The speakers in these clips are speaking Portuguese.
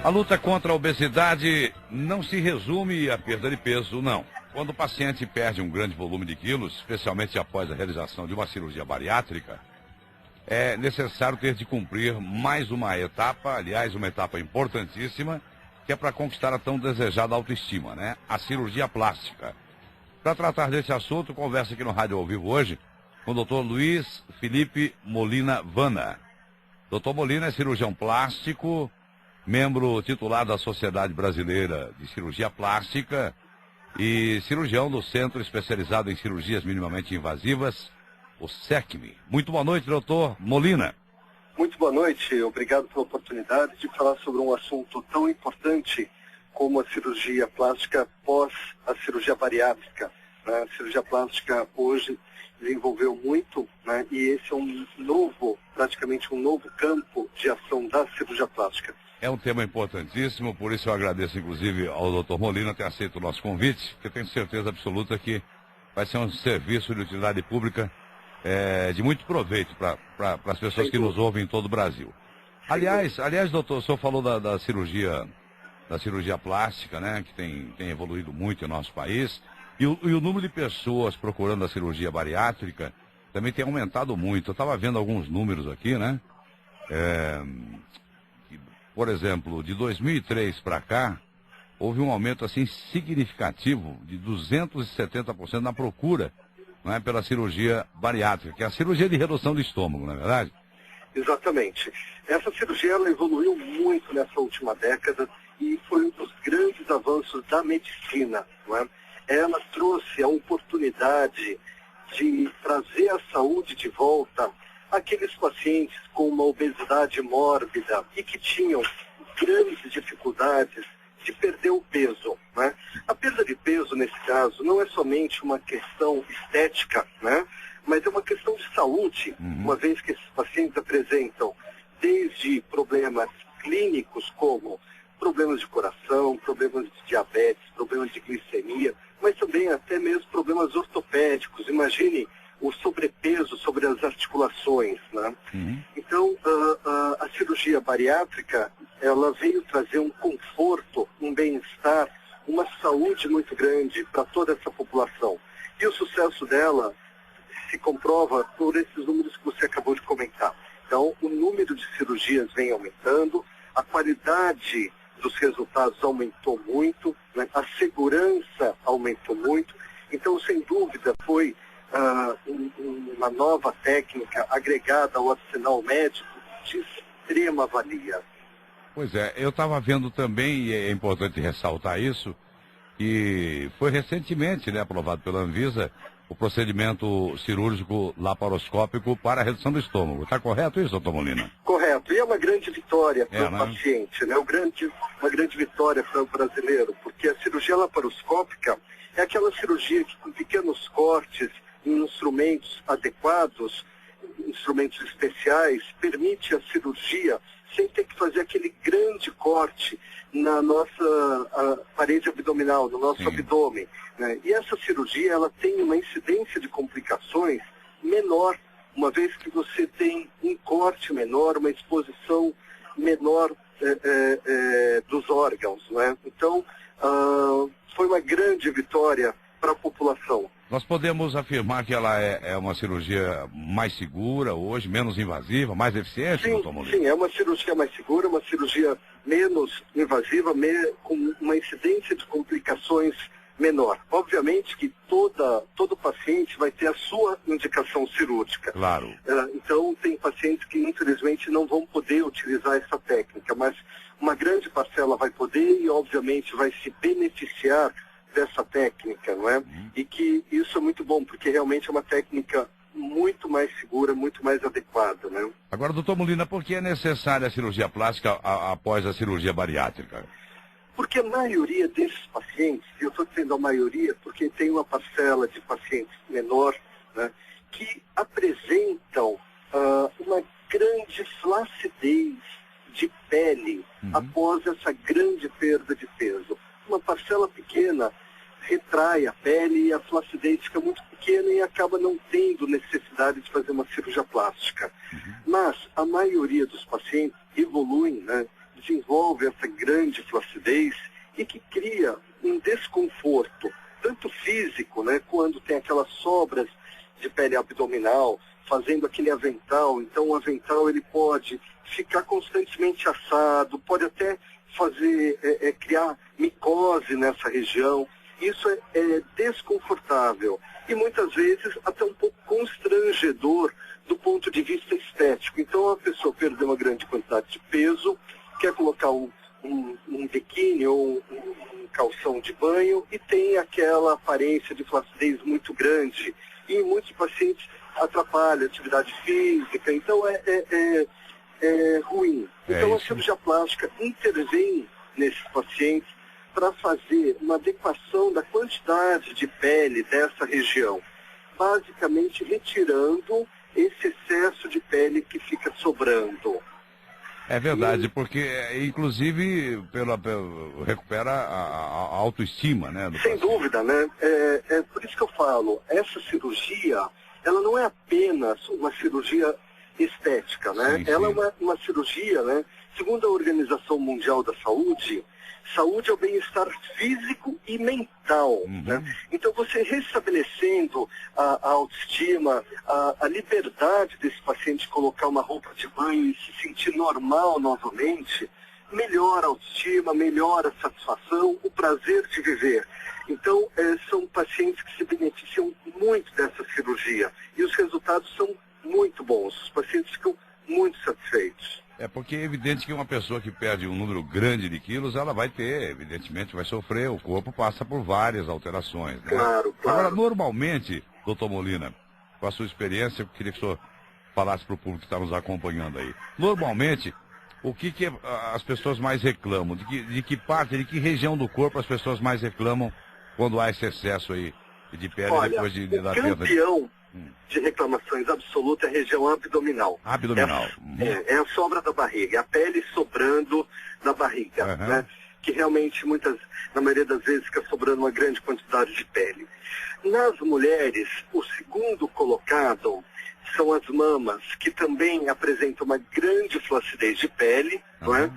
A luta contra a obesidade não se resume à perda de peso, não. Quando o paciente perde um grande volume de quilos, especialmente após a realização de uma cirurgia bariátrica, é necessário ter de cumprir mais uma etapa, aliás, uma etapa importantíssima, que é para conquistar a tão desejada autoestima, né? A cirurgia plástica. Para tratar desse assunto, conversa aqui no Rádio ao Vivo hoje com o Dr. Luiz Felipe Molina Vana. Dr. Molina é cirurgião plástico, membro titular da Sociedade Brasileira de Cirurgia Plástica e cirurgião do Centro Especializado em Cirurgias Minimamente Invasivas, o SECMI. Muito boa noite, doutor Molina. Muito boa noite, obrigado pela oportunidade de falar sobre um assunto tão importante como a cirurgia plástica pós a cirurgia bariátrica. Né? A cirurgia plástica hoje desenvolveu muito, né? E esse é praticamente um novo campo de ação da cirurgia plástica. É um tema importantíssimo, por isso eu agradeço inclusive ao Dr. Molina ter aceito o nosso convite, porque eu tenho certeza absoluta que vai ser um serviço de utilidade pública de muito proveito para as pessoas que nos ouvem em todo o Brasil. Aliás, doutor, o senhor falou da cirurgia plástica, né, que tem evoluído muito em nosso país, e o número de pessoas procurando a cirurgia bariátrica também tem aumentado muito. Eu estava vendo alguns números aqui, né? Por exemplo, de 2003 para cá, houve um aumento assim significativo de 270% na procura, não é, pela cirurgia bariátrica, que é a cirurgia de redução do estômago, não é verdade? Exatamente. Essa cirurgia ela evoluiu muito nessa última década e foi um dos grandes avanços da medicina, não é? Ela trouxe a oportunidade de trazer a saúde de volta àqueles pacientes com uma obesidade mórbida e que tinham grandes dificuldades de perder o peso, né? A perda de peso, nesse caso, não é somente uma questão estética, né? Mas é uma questão de saúde, uma vez que esses pacientes apresentam desde problemas clínicos como problemas de coração, problemas de diabetes, problemas de glicemia, mas também até mesmo problemas ortopédicos. Imagine o sobrepeso sobre as articulações, né? Então, a cirurgia bariátrica, ela veio trazer um conforto, um bem-estar, uma saúde muito grande para toda essa população. E o sucesso dela se comprova por esses números que você acabou de comentar. Então, o número de cirurgias vem aumentando, a qualidade dos resultados aumentou muito, né? A segurança aumentou muito. Então, sem dúvida, foi uma nova técnica agregada ao arsenal médico de extrema valia. Pois é, eu estava vendo também, e é importante ressaltar isso, que foi recentemente, né, aprovado pela Anvisa o procedimento cirúrgico laparoscópico para a redução do estômago. Está correto isso, doutor Molina? Correto. E é uma grande vitória para o paciente, né? Uma grande vitória para o brasileiro, porque a cirurgia laparoscópica é aquela cirurgia que, com pequenos cortes em instrumentos adequados, instrumentos especiais, permite a cirurgia sem ter que fazer aquele grande corte na nossa parede abdominal, no nosso abdômen, né? E essa cirurgia, ela tem uma incidência de complicações menor, uma vez que você tem um corte menor, uma exposição menor dos órgãos, né? Então, foi uma grande vitória para a população. Nós podemos afirmar que ela é uma cirurgia mais segura hoje, menos invasiva, mais eficiente, doutor Molina? Sim, é uma cirurgia mais segura, uma cirurgia menos invasiva, com uma incidência de complicações menor. Obviamente que todo paciente vai ter a sua indicação cirúrgica. Claro. Então, tem pacientes que, infelizmente, não vão poder utilizar essa técnica, mas uma grande parcela vai poder e, obviamente, vai se beneficiar dessa técnica, não é? E que isso é muito bom, porque realmente é uma técnica muito mais segura, muito mais adequada, né? Agora, doutor Molina, por que é necessária a cirurgia plástica após a cirurgia bariátrica? Porque a maioria desses pacientes, eu estou dizendo a maioria porque tem uma parcela de pacientes menor, né, que apresentam uma grande flacidez de pele após essa grande perda de peso. Uma parcela pequena retrai a pele e a flacidez fica muito pequena e acaba não tendo necessidade de fazer uma cirurgia plástica. Mas a maioria dos pacientes evoluem, né, desenvolve essa grande flacidez e que cria um desconforto, tanto físico, né, quando tem aquelas sobras de pele abdominal, fazendo aquele avental. Então o avental ele pode ficar constantemente assado, pode até fazer, criar micose nessa região. Isso é desconfortável e muitas vezes até um pouco constrangedor do ponto de vista estético. Então a pessoa perdeu uma grande quantidade de peso, quer colocar um biquíni ou um calção de banho e tem aquela aparência de flacidez muito grande. E em muitos pacientes atrapalha a atividade física, então é ruim. Então a cirurgia plástica intervém nesses pacientes para fazer uma adequação da quantidade de pele dessa região, basicamente retirando esse excesso de pele que fica sobrando. É verdade, porque inclusive recupera a autoestima, né? Sem dúvida, né? É por isso que eu falo, essa cirurgia, ela não é apenas uma cirurgia estética, né? Sim, ela sim. é uma cirurgia, né? Segundo a Organização Mundial da Saúde, saúde é o bem-estar físico e mental, né? Então você restabelecendo a autoestima, a liberdade desse paciente colocar uma roupa de banho e se sentir normal novamente, melhora a autoestima, melhora a satisfação, o prazer de viver. Então, são pacientes que se beneficiam muito dessa cirurgia e os resultados são muito bons. Os pacientes ficam muito satisfeitos. É porque é evidente que uma pessoa que perde um número grande de quilos, ela vai ter, evidentemente, vai sofrer, o corpo passa por várias alterações, né? Claro. Agora, normalmente, doutor Molina, com a sua experiência, eu queria que o senhor falasse para o público que está nos acompanhando aí. Normalmente, o que as pessoas mais reclamam? De que parte, de que região do corpo as pessoas mais reclamam quando há esse excesso aí de pele? Olha, depois da perda? Campeão de reclamações absoluta é a região abdominal. Abdominal. É a sobra da barriga, é a pele sobrando da barriga, né? Que realmente, na maioria das vezes, fica sobrando uma grande quantidade de pele. Nas mulheres, o segundo colocado são as mamas, que também apresentam uma grande flacidez de pele, não é?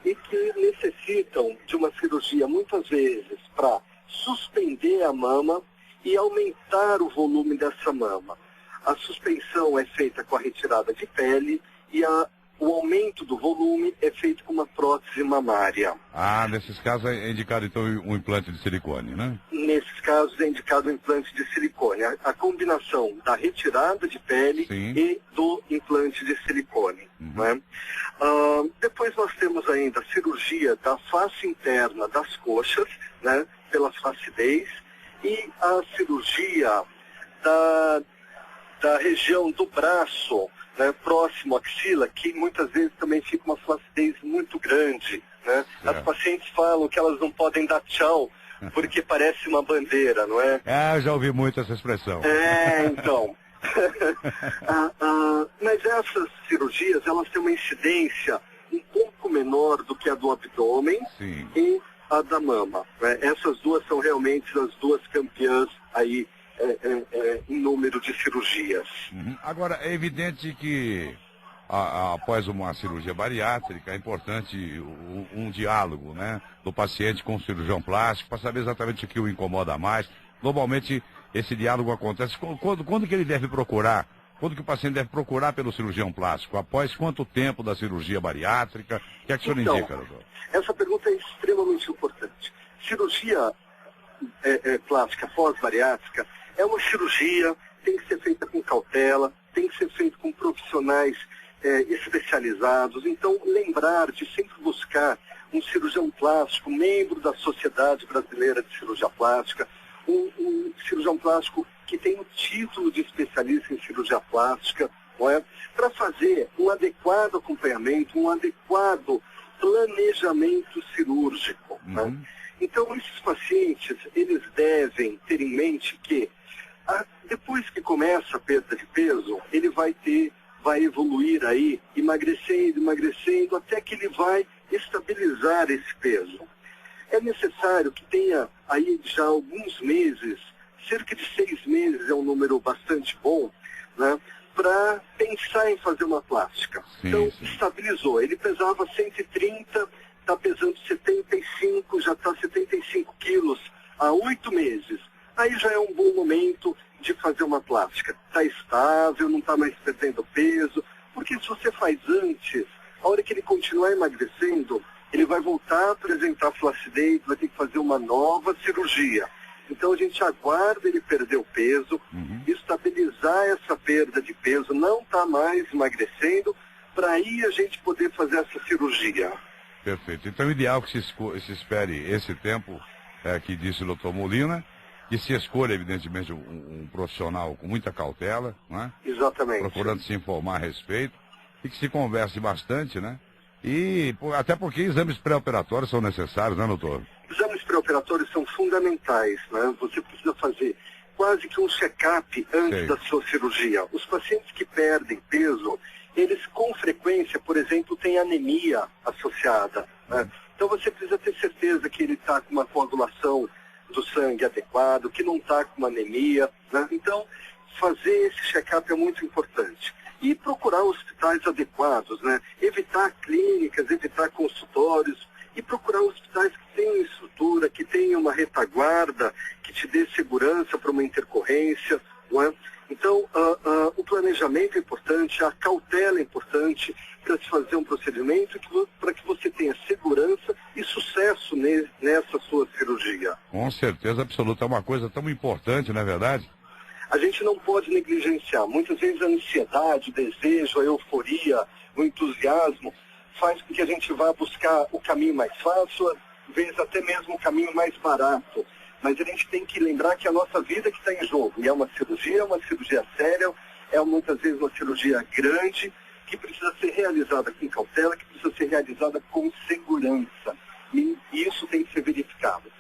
E que necessitam de uma cirurgia, muitas vezes, para suspender a mama e aumentar o volume dessa mama. A suspensão é feita com a retirada de pele e o aumento do volume é feito com uma prótese mamária. Ah, nesses casos é indicado então um implante de silicone, né? Nesses casos é indicado o implante de silicone. A combinação da retirada de pele e do implante de silicone. Né? Depois nós temos ainda a cirurgia da face interna das coxas, né, pela flacidez, e a cirurgia da região do braço, né, próximo à axila, que muitas vezes também fica uma flacidez muito grande. Né? As pacientes falam que elas não podem dar tchau, porque parece uma bandeira, não é? Ah, eu já ouvi muito essa expressão. Então. Mas essas cirurgias, elas têm uma incidência um pouco menor do que a do abdômen e a da mama. Né? Essas duas são realmente as duas campeãs aí em número de cirurgias. Agora, é evidente que após uma cirurgia bariátrica é importante um diálogo, né, do paciente com o cirurgião plástico para saber exatamente o que o incomoda mais. Normalmente esse diálogo acontece quando que ele deve procurar? Quando que o paciente deve procurar pelo cirurgião plástico? Após quanto tempo da cirurgia bariátrica? O que é que o senhor indica, doutor? Essa pergunta é extremamente importante. Cirurgia plástica pós-bariátrica é uma cirurgia, tem que ser feita com cautela, tem que ser feita com profissionais especializados. Então, lembrar de sempre buscar um cirurgião plástico, membro da Sociedade Brasileira de Cirurgia Plástica, um cirurgião plástico que tem o título de especialista em cirurgia plástica, não é? Para fazer um adequado acompanhamento, um adequado planejamento cirúrgico. Né? Então, esses pacientes, eles devem ter em mente que, depois que começa a perda de peso, ele vai evoluir aí, emagrecendo, até que ele vai estabilizar esse peso. É necessário que tenha aí já alguns meses, cerca de 6 meses é um número bastante bom, né, para pensar em fazer uma plástica. Sim, então, sim. estabilizou. Ele pesava 130, está pesando 75, já está 75 quilos há 8 meses. Aí já é um bom momento de fazer uma plástica. Está estável, não está mais perdendo peso, porque se você faz antes, a hora que ele continuar emagrecendo, ele vai voltar a apresentar flacidez, vai ter que fazer uma nova cirurgia. Então a gente aguarda ele perder o peso, estabilizar essa perda de peso, não está mais emagrecendo, para aí a gente poder fazer essa cirurgia. Perfeito. Então, o ideal é que se espere esse tempo, que disse o doutor Molina, que se escolha, evidentemente, um profissional com muita cautela, não é? Exatamente. Procurando se informar a respeito, e que se converse bastante, né? E até porque exames pré-operatórios são necessários, né, doutor? Exames pré-operatórios são fundamentais, né? Você precisa fazer quase que um check-up antes da sua cirurgia. Os pacientes que perdem peso, eles com frequência, por exemplo, têm anemia associada, né? Então você precisa ter certeza que ele está com uma coagulação do sangue adequado, que não está com uma anemia, né? Então, fazer esse check-up é muito importante. E procurar hospitais adequados, né? Evitar clínicas, evitar consultórios e procurar hospitais que tenham estrutura, que tenham uma retaguarda, que te dê segurança para uma intercorrência, não é? Então, o planejamento é importante, a cautela é importante para se fazer um procedimento para que você tenha segurança e sucesso nessa sua cirurgia. Com certeza absoluta. É uma coisa tão importante, não é verdade? A gente não pode negligenciar. Muitas vezes a ansiedade, o desejo, a euforia, o entusiasmo faz com que a gente vá buscar o caminho mais fácil, às vezes até mesmo o caminho mais barato. Mas a gente tem que lembrar que a nossa vida que está em jogo. E é uma cirurgia séria, é muitas vezes uma cirurgia grande, que precisa ser realizada com cautela, que precisa ser realizada com segurança. E isso tem que ser verificado.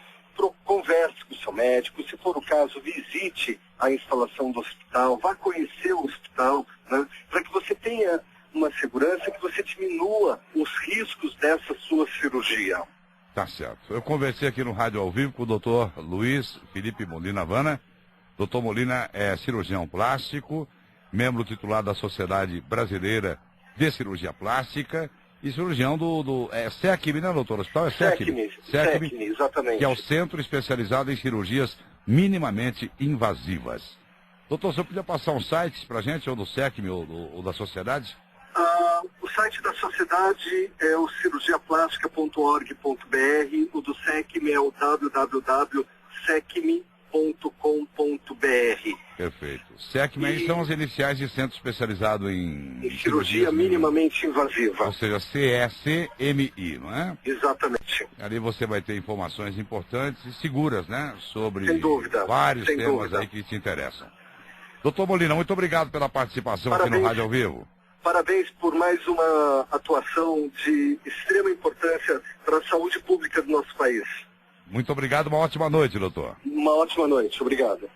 Converse com o seu médico, se for o caso, visite a instalação do hospital, vá conhecer o hospital, né, para que você tenha uma segurança, que você diminua os riscos dessa sua cirurgia. Tá certo. Eu conversei aqui no Rádio ao Vivo com o doutor Luiz Felipe Molina Havana. Doutor Molina é cirurgião plástico, membro titular da Sociedade Brasileira de Cirurgia Plástica e cirurgião do SECM, né, doutor? O hospital é SECM. SECM, exatamente. Que é o Centro Especializado em Cirurgias Minimamente Invasivas. Doutor, você podia passar um site para a gente, ou do SECM ou da Sociedade? O site da Sociedade é o cirurgiaplástica.org.br, o do SECM é o www.secm.com.br. Perfeito. SECM aí são as iniciais de Centro Especializado em cirurgia minimamente invasiva. Ou seja, CECMI, não é? Exatamente. Ali você vai ter informações importantes e seguras, né? Sobre vários sem temas dúvida aí que te interessam. Doutor Molina, muito obrigado pela participação aqui no Rádio ao Vivo. Parabéns por mais uma atuação de extrema importância para a saúde pública do nosso país. Muito obrigado, uma ótima noite, doutor. Uma ótima noite, obrigado.